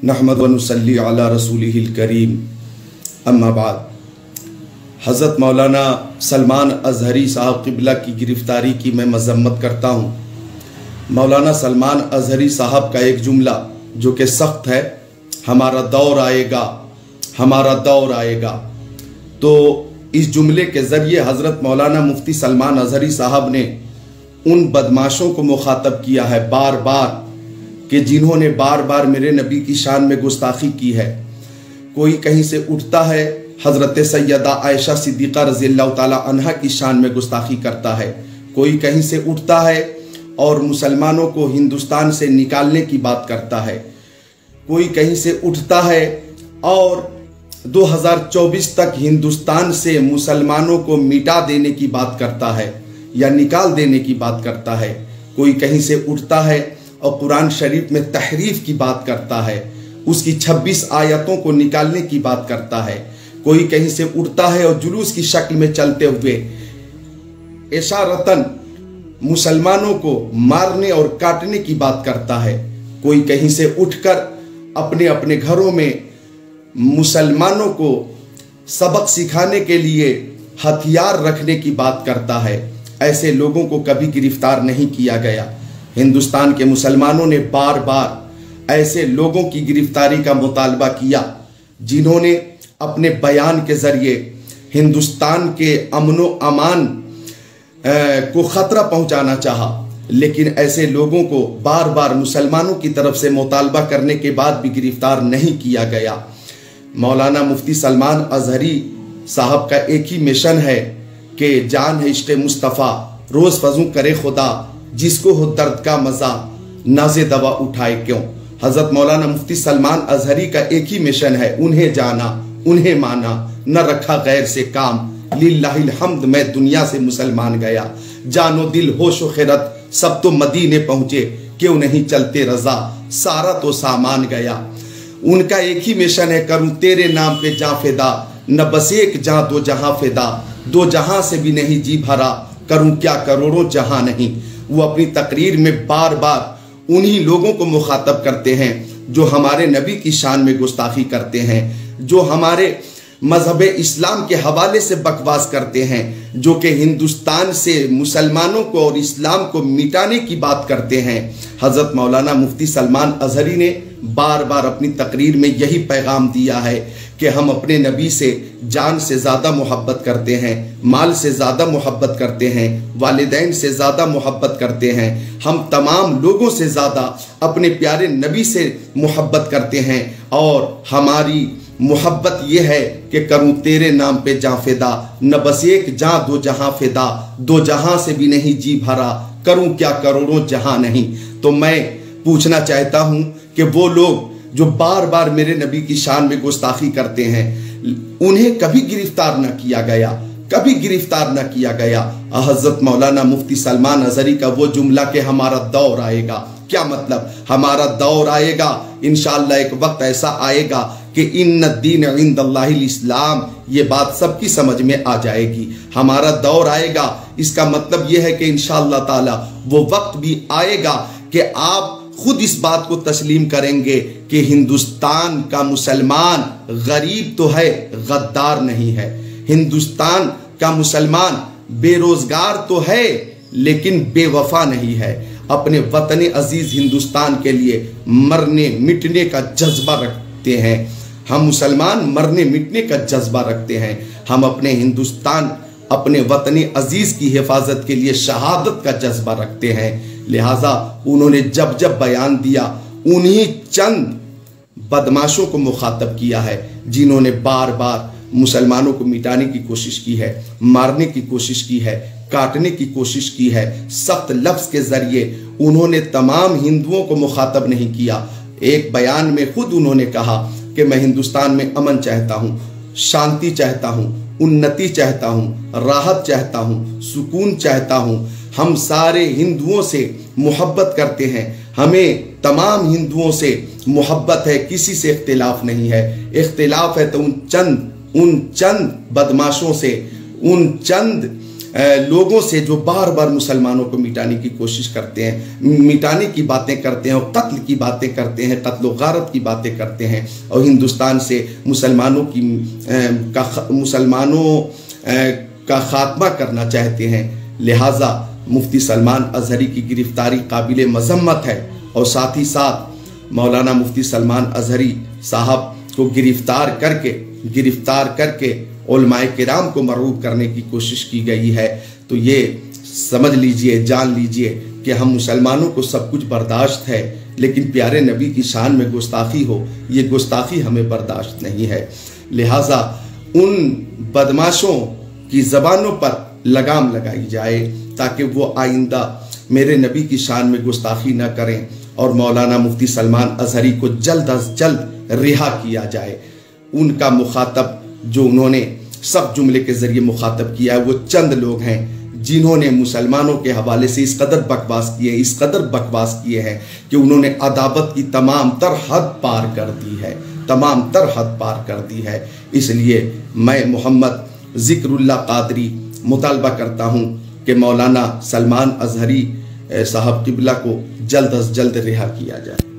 नहमद व नुसल्ली अला रसूलिहिल करीम, अम्मा बाद। हज़रत मौलाना सलमान अज़हरी साहब क़िबला की गिरफ़्तारी की मैं मज़म्मत करता हूँ। मौलाना सलमान अज़हरी साहब का एक जुमला जो कि सख्त है, हमारा दौर आएगा, हमारा दौर आएगा। तो इस जुमले के ज़रिए हज़रत मौलाना मुफ्ती सलमान अज़हरी साहब ने उन बदमाशों को मुखातब किया है बार बार कि जिन्होंने बार बार मेरे नबी की शान में गुस्ताखी की है। कोई कहीं से उठता है, हज़रत सैयदा आयशा सिद्दीक़ा रज़ियल्लाहु ताला अन्हा की शान में गुस्ताखी करता है। कोई कहीं से उठता है और मुसलमानों को हिंदुस्तान से निकालने की बात करता है। कोई कहीं से उठता है और 2024 तक हिंदुस्तान से मुसलमानों को मिटा देने की बात करता है या निकाल देने की बात करता है। कोई कहीं से उठता है और कुरान शरीफ में तहरीफ की बात करता है, उसकी 26 आयतों को निकालने की बात करता है। कोई कहीं से उठता है और जुलूस की शक्ल में चलते हुए इशारतन मुसलमानों को मारने और काटने की बात करता है। कोई कहीं से उठकर अपने अपने घरों में मुसलमानों को सबक सिखाने के लिए हथियार रखने की बात करता है। ऐसे लोगों को कभी गिरफ्तार नहीं किया गया। हिंदुस्तान के मुसलमानों ने बार बार ऐसे लोगों की गिरफ्तारी का मुतालबा किया जिन्होंने अपने बयान के जरिए हिंदुस्तान के अमनो अमान को खतरा पहुंचाना चाहा, लेकिन ऐसे लोगों को बार बार मुसलमानों की तरफ से मुतालबा करने के बाद भी गिरफ्तार नहीं किया गया। मौलाना मुफ्ती सलमान अज़हरी साहब का एक ही मिशन है कि जान है इश्क़ मुस्तफ़ा, रोज़ फजू करे खुदा, जिसको हो दर्द का मज़ा, नाज़े दवा उठाए क्यों। हज़रत मौलाना मुफ्ती सलमान अज़हरी का एक ही मिशन है, उन्हें जाना, उन्हें माना, न रखा गैर से काम। लिल्लाहिल हम्द, मैं दुनिया से मुसलमान गया, जानो दिल होशो खिरत सब तो मदीने पहुंचे, क्यों नहीं चलते रजा, सारा तो सामान गया। उनका एक ही मिशन है, करूं तेरे नाम पे जा फिदा, न बस एक जहां दो जहां फिदा, दो जहां से भी नहीं जी भरा, करूं क्या करोड़ों जहां नहीं। वो अपनी तकरीर में बार बार उन्हीं लोगों को मुखातब करते हैं जो हमारे नबी की शान में गुस्ताखी करते हैं, जो हमारे मजहब इस्लाम के हवाले से बकवास करते हैं, जो कि हिंदुस्तान से मुसलमानों को और इस्लाम को मिटाने की बात करते हैं। हज़रत मौलाना मुफ्ती सलमान अज़हरी ने बार बार अपनी तकरीर में यही पैगाम दिया है कि हम अपने नबी से जान से ज़्यादा मोहब्बत करते हैं, माल से ज़्यादा मोहब्बत करते हैं, वालिदैन से ज़्यादा मोहब्बत करते हैं, हम तमाम लोगों से ज़्यादा अपने प्यारे नबी से मोहब्बत करते हैं। और हमारी मोहब्बत यह है कि करूं तेरे नाम पे जा फिदा, न बस एक जहां दो जहां फिदा, दो जहां से भी नहीं जी भरा, करूं क्या करोड़ों जहां नहीं। तो मैं पूछना चाहता हूं कि वो लोग जो बार बार मेरे नबी की शान में गुस्ताखी करते हैं, उन्हें कभी गिरफ्तार न किया गया, कभी गिरफ्तार न किया गया। हज़रत मौलाना मुफ्ती सलमान अज़हरी का वो जुमला कि हमारा दौर आएगा, क्या मतलब? हमारा दौर आएगा, इंशाअल्लाह एक वक्त ऐसा आएगा कि इन्न दीन इंदल्लाहिल इस्लाम, ये बात सबकी समझ में आ जाएगी। हमारा दौर आएगा, इसका मतलब यह है कि इंशाअल्लाह ताला वो वक्त भी आएगा कि आप खुद इस बात को तस्लीम करेंगे कि हिंदुस्तान का मुसलमान गरीब तो है, गद्दार नहीं है। हिंदुस्तान का मुसलमान बेरोजगार तो है, लेकिन बेवफा नहीं है। अपने वतन अजीज हिंदुस्तान के लिए मरने मिटने का जज्बा रखते हैं। हम मुसलमान मरने मिटने का जज्बा रखते हैं। हम अपने हिंदुस्तान, अपने वतन अजीज की हिफाजत के लिए शहादत का जज्बा रखते हैं। लिहाजा उन्होंने जब जब बयान दिया, उन्हीं चंद बदमाशों को मुखातब किया है जिन्होंने बार बार मुसलमानों को मिटाने की कोशिश की है, मारने की कोशिश की है, काटने की कोशिश की है। सख्त लफ्ज के जरिए उन्होंने तमाम हिंदुओं को मुखातब नहीं किया। एक बयान में खुद उन्होंने कहा कि मैं हिंदुस्तान में अमन चाहता हूँ, शांति चाहता हूँ, उन्नति चाहता हूँ, राहत चाहता हूँ, सुकून चाहता हूँ। हम सारे हिंदुओं से मोहब्बत करते हैं, हमें तमाम हिंदुओं से मोहब्बत है, किसी से इख्तिलाफ नहीं है। इख्तिलाफ है तो उन चंद बदमाशों से, उन चंद लोगों से जो बार बार मुसलमानों को मिटाने की कोशिश करते हैं, मिटाने की बातें करते हैं और कत्ल की बातें करते हैं, कत्ल गारत की बातें करते हैं और हिंदुस्तान से मुसलमानों का खात्मा करना चाहते हैं। लिहाजा मुफ्ती सलमान अजहरी की गिरफ्तारी काबिल मजम्मत है और साथ ही साथ मौलाना मुफ्ती सलमान अजहरी साहब को गिरफ्तार करके उलमाए किराम को मरऊब करने की कोशिश की गई है। तो ये समझ लीजिए, जान लीजिए कि हम मुसलमानों को सब कुछ बर्दाश्त है, लेकिन प्यारे नबी की शान में गुस्ताखी हो, ये गुस्ताखी हमें बर्दाश्त नहीं है। लिहाजा उन बदमाशों की ज़बानों पर लगाम लगाई जाए ताकि वो आइंदा मेरे नबी की शान में गुस्ताखी न करें और मौलाना मुफ्ती सलमान अजहरी को जल्द अज जल्द रिहा किया जाए। उनका मुखातब जो उन्होंने सब जुमले के जरिए मुखातब किया है वो चंद लोग हैं जिन्होंने मुसलमानों के हवाले से इस कदर बकवास किए हैं कि उन्होंने अदावत की तमाम तर हद पार कर दी है। इसलिए मैं मोहम्मद ज़िक्रुल्लाह कादरी मुतालबा करता हूँ कि मौलाना सलमान अजहरी साहब क़िबला को जल्द अज जल्द रिहा किया जाए।